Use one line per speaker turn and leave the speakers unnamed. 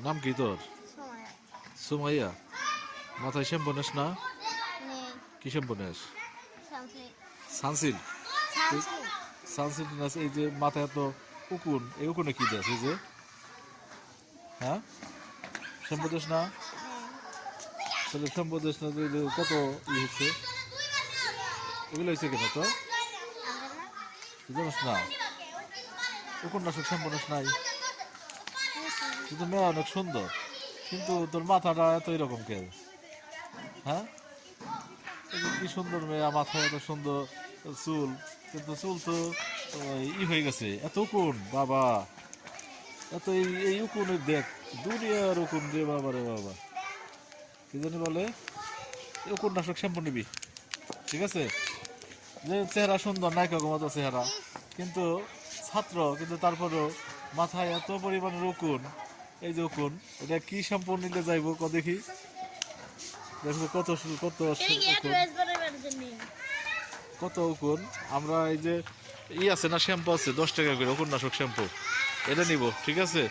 নাম কি তোর?
সময়
সুমাইয়া। মাথায় শ্যাম্পু নেস না?
নেই।
কি শ্যাম্পু নেস?
সানসিল্ক।
সানসিল্ক।
সানসিল্ক।
সানসিল্ক নেস। এই যে মাথায় এত উকুন, এই উকুনে কি দেস? এই যে হ্যাঁ, শ্যাম্পু দেস না? তাহলে শ্যাম্পু দেস না যে কত ই হচ্ছে? এগুলো হয়েছে কেন তো? তুই জানিস না? উকুন নাশক শ্যাম্পু নেস নাই? তুই তো মেয়ে অনেক সুন্দর, কিন্তু তোর মাথাটা এত এরকম কেন? হ্যাঁ, এই যে কি সুন্দর মেয়ে, মাথায় এত সুন্দর চুল, কিন্তু চুল তো ই হয়ে গেছে, এত উকুন বাবা। এত এই উকুন দেখ, দুনিয়ার উকুন রে বাবা রে বাবা। কি জানি বলে, উকুন নাশক শ্যাম্পু নিবি, ঠিক আছে? যে চেহারা সুন্দর, নায়িকার মতো চেহারা, কিন্তু ছাত্র, কিন্তু তারপরেও মাথায় এত পরিমাণের উকুন। এই যে উকুন, এটা কি শ্যাম্পু নিলে যাইব ক দেখি? দেখো কত কত উকুন, কত উকুন। আমরা এই যে আছে না, শ্যাম্পু আছে 10 টাকা করে, উকুন নাশক শ্যাম্পু, এটা নিব, ঠিক আছে?